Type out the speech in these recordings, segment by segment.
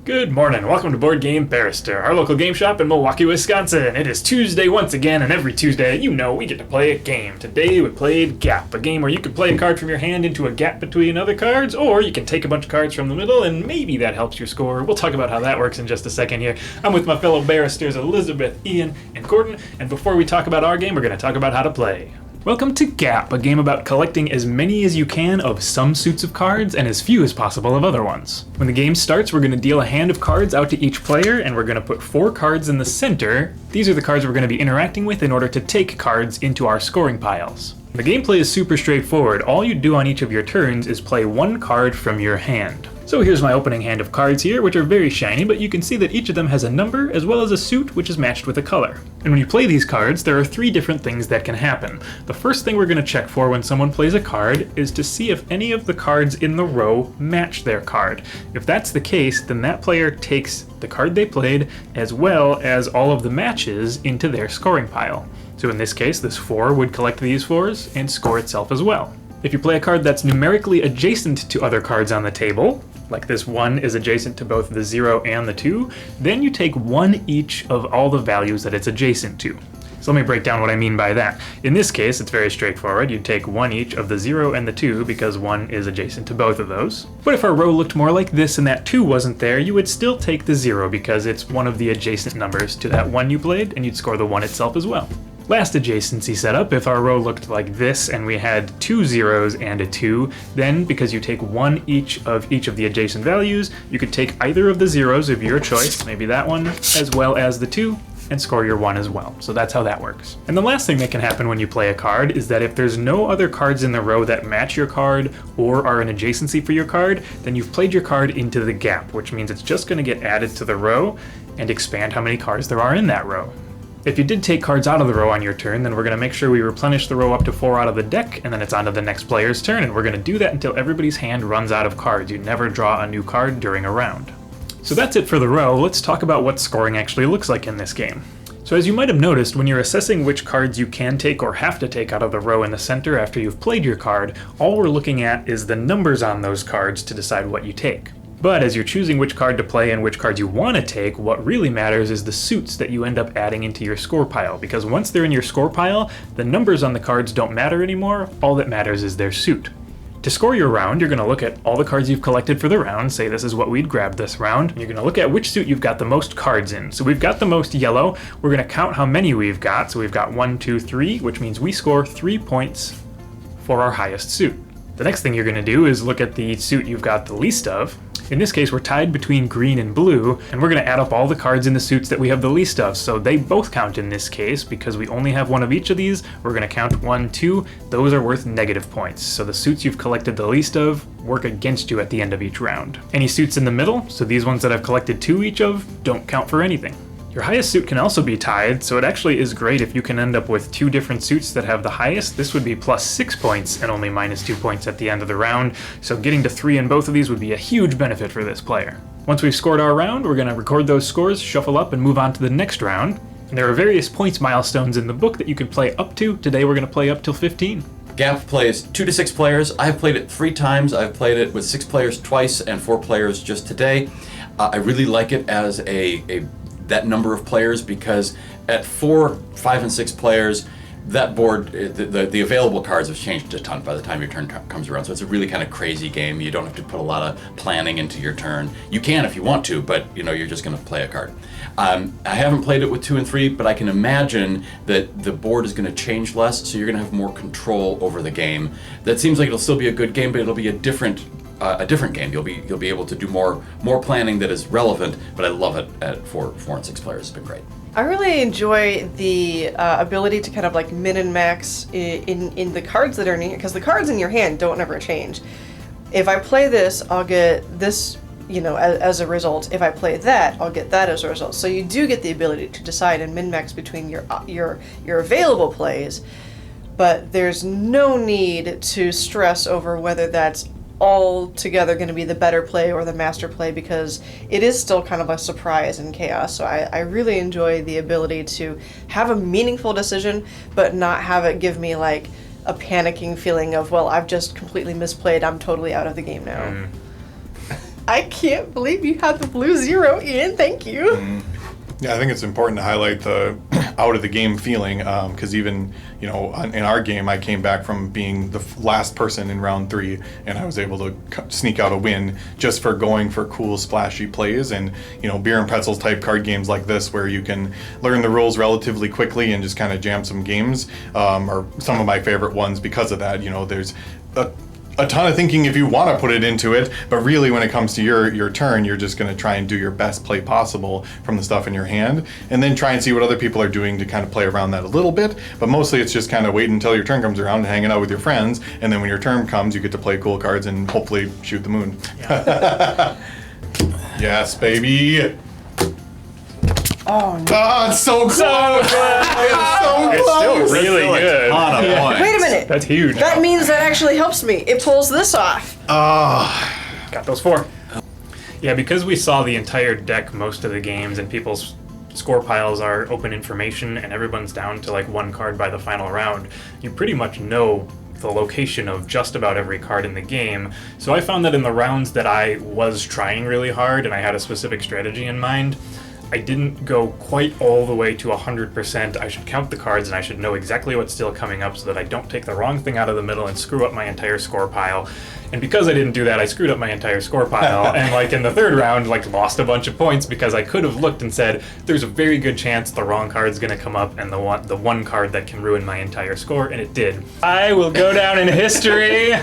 Good morning. Welcome to Board Game Barrister, our local game shop in Milwaukee, Wisconsin. It is Tuesday once again, and every Tuesday, we get to play a game. Today we played Gap, a game where you can play a card from your hand into a gap between other cards, or you can take a bunch of cards from the middle, and maybe that helps your score. We'll talk about how that works in just a second here. I'm with my fellow barristers, Elizabeth, Ian, and Gordon, and before we talk about our game, we're going to talk about how to play. Welcome to Gap, a game about collecting as many as you can of some suits of cards and as few as possible of other ones. When the game starts, we're going to deal a hand of cards out to each player, and we're going to put 4 cards in the center. These are the cards we're going to be interacting with in order to take cards into our scoring piles. The gameplay is super straightforward. All you do on each of your turns is play 1 card from your hand. So here's my opening hand of cards here, which are very shiny, but you can see that each of them has a number as well as a suit which is matched with a color. And when you play these cards, there are 3 different things that can happen. The first thing we're going to check for when someone plays a card is to see if any of the cards in the row match their card. If that's the case, then that player takes the card they played as well as all of the matches into their scoring pile. So in this case, this 4 would collect these 4s and score itself as well. If you play a card that's numerically adjacent to other cards on the table, like this 1 is adjacent to both the 0 and the 2, then you take 1 each of all the values that it's adjacent to. So let me break down what I mean by that. In this case, it's very straightforward. You'd take 1 each of the 0 and the 2 because 1 is adjacent to both of those. But if our row looked more like this and that 2 wasn't there, you would still take the 0 because it's one of the adjacent numbers to that 1 you played, and you'd score the 1 itself as well. Last adjacency setup, if our row looked like this and we had 2 0s and a 2, then because you take 1 each of the adjacent values, you could take either of the 0s of your choice, maybe that one, as well as the 2, and score your 1 as well. So that's how that works. And the last thing that can happen when you play a card is that if there's no other cards in the row that match your card or are an adjacency for your card, then you've played your card into the gap, which means it's just going to get added to the row and expand how many cards there are in that row. If you did take cards out of the row on your turn, then we're going to make sure we replenish the row up to 4 out of the deck, and then it's on to the next player's turn, and we're going to do that until everybody's hand runs out of cards. You never draw a new card during a round. So that's it for the row. Let's talk about what scoring actually looks like in this game. So as you might have noticed, when you're assessing which cards you can take or have to take out of the row in the center after you've played your card, all we're looking at is the numbers on those cards to decide what you take. But as you're choosing which card to play and which cards you want to take, what really matters is the suits that you end up adding into your score pile. Because once they're in your score pile, the numbers on the cards don't matter anymore. All that matters is their suit. To score your round, you're going to look at all the cards you've collected for the round, say this is what we'd grab this round, and you're going to look at which suit you've got the most cards in. So we've got the most yellow, we're going to count how many we've got, so we've got 1, 2, 3, which means we score 3 points for our highest suit. The next thing you're going to do is look at the suit you've got the least of. In this case, we're tied between green and blue, and we're going to add up all the cards in the suits that we have the least of, so they both count in this case. Because we only have 1 of each of these, we're going to count 1, 2, those are worth negative points. So the suits you've collected the least of work against you at the end of each round. Any suits in the middle, so these ones that I've collected 2 each of, don't count for anything. Your highest suit can also be tied, so it actually is great if you can end up with 2 different suits that have the highest. This would be plus 6 points and only minus 2 points at the end of the round, so getting to 3 in both of these would be a huge benefit for this player. Once we've scored our round, we're going to record those scores, shuffle up, and move on to the next round. And there are various points milestones in the book that you can play up to. Today we're going to play up till 15. Gap plays 2 to 6 players. I've played it 3 times. I've played it with 6 players twice and 4 players just today. I really like it as that number of players because at 4, 5, and 6 players, that board, the available cards have changed a ton by the time your turn comes around. So it's a really kind of crazy game. You don't have to put a lot of planning into your turn. You can if you want to, but you're just going to play a card. I haven't played it with 2 and 3, but I can imagine that the board is going to change less, so you're going to have more control over the game. That seems like it'll still be a good game, but it'll be a different game. You'll be able to do more planning that is relevant, but I love it at 4 and 6 players. It's been great. I really enjoy the ability to kind of like min and max in the cards that are in here, because the cards in your hand don't ever change. If I play this, I'll get this, as a result. If I play that, I'll get that as a result. So you do get the ability to decide and min max between your available plays, but there's no need to stress over whether that's all together going to be the better play or the master play, because it is still kind of a surprise and chaos. So I really enjoy the ability to have a meaningful decision, but not have it give me like a panicking feeling of, well, I've just completely misplayed, I'm totally out of the game now. I can't believe you had the blue 0, Ian. Thank you. Yeah, I think it's important to highlight the out of the game feeling, because even, you know, in our game, I came back from being the last person in round 3, and I was able to sneak out a win just for going for cool, splashy plays. And, you know, beer and pretzels type card games like this, where you can learn the rules relatively quickly and just kind of jam some games, are some of my favorite ones because of that. You know, there's a ton of thinking if you want to put it into it, but really when it comes to your turn, you're just going to try and do your best play possible from the stuff in your hand, and then try and see what other people are doing to kind of play around that a little bit. But mostly it's just kind of waiting until your turn comes around and hanging out with your friends, and then when your turn comes, you get to play cool cards and hopefully shoot the moon. Yeah. Yes, baby. Oh, no. Oh, it's so close. It's so It's close. so It's still really good. Ton of points. Wait a minute. That's huge. That means that actually helps me. It pulls this off. Got those 4. Yeah, because we saw the entire deck most of the games, and people's score piles are open information, and everyone's down to like 1 card by the final round, you pretty much know the location of just about every card in the game. So I found that in the rounds that I was trying really hard and I had a specific strategy in mind, I didn't go quite all the way to 100%. I should count the cards and I should know exactly what's still coming up so that I don't take the wrong thing out of the middle and screw up my entire score pile. And because I didn't do that, I screwed up my entire score pile. And like in the 3rd round, like lost a bunch of points because I could have looked and said, there's a very good chance the wrong card's gonna come up and the one card that can ruin my entire score, and it did. I will go down in history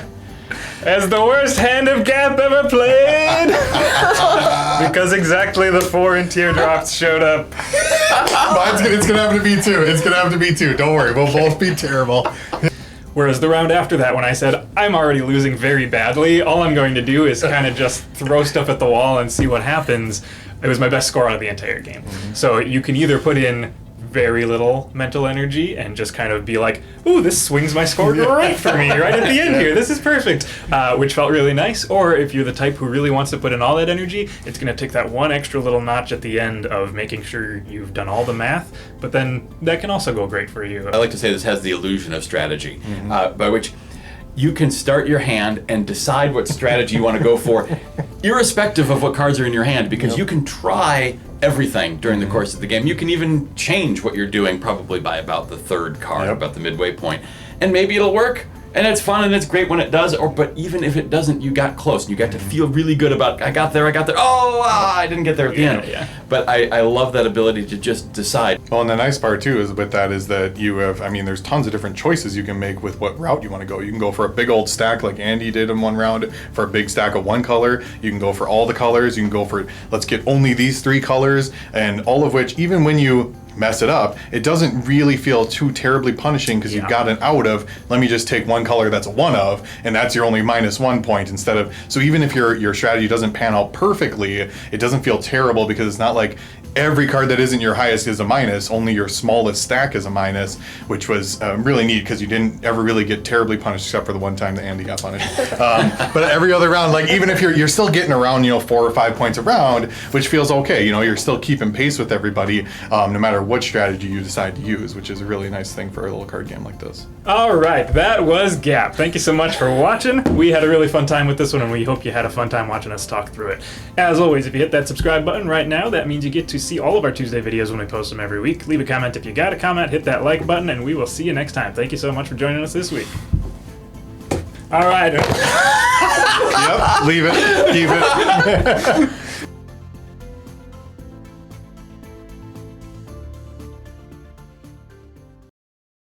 as the worst hand of Gap ever played! Because exactly the 4 in teardrops showed up. It's gonna have to be 2. It's gonna have to be 2. Don't worry, we'll both be terrible. Whereas the round after that, when I said, I'm already losing very badly, all I'm going to do is kind of just throw stuff at the wall and see what happens, it was my best score out of the entire game. So you can either put in very little mental energy and just kind of be like, ooh, this swings my score right for me, right at the end here. This is perfect, which felt really nice. Or if you're the type who really wants to put in all that energy, it's going to take that one extra little notch at the end of making sure you've done all the math, but then that can also go great for you. I like to say this has the illusion of strategy, by which you can start your hand and decide what strategy you want to go for, irrespective of what cards are in your hand, because you can try everything during the course of the game. You can even change what you're doing probably by about the 3rd card, about the midway point. And maybe it'll work, and it's fun and it's great when it does, but even if it doesn't, you got close. You got to feel really good about, I got there, oh, I didn't get there at the end. Yeah. But I love that ability to just decide. Well, and the nice part too is with that is that you have, I mean, there's tons of different choices you can make with what route you want to go. You can go for a big old stack like Andy did in one round for a big stack of one color. You can go for all the colors. You can go for, let's get only these 3 colors, and all of which, even when you mess it up, it doesn't really feel too terribly punishing because you've got an out of, let me just take one color that's a 1 of, and that's your only -1 point instead of, so even if your strategy doesn't pan out perfectly, it doesn't feel terrible because it's not like every card that isn't your highest is a minus, only your smallest stack is a minus, which was really neat because you didn't ever really get terribly punished except for the one time that Andy got punished. But every other round, like even if you're still getting around, 4 or 5 points a round, which feels okay, you're still keeping pace with everybody, no matter what strategy you decide to use, which is a really nice thing for a little card game like this. All right, that was Gap. Thank you so much for watching. We had a really fun time with this one, and we hope you had a fun time watching us talk through it. As always, if you hit that subscribe button right now, that means you get to see all of our Tuesday videos when we post them every week. Leave a comment if you got a comment, hit that like button, and we will see you next time. Thank you so much for joining us this week. All right. Yep, leave it, keep it.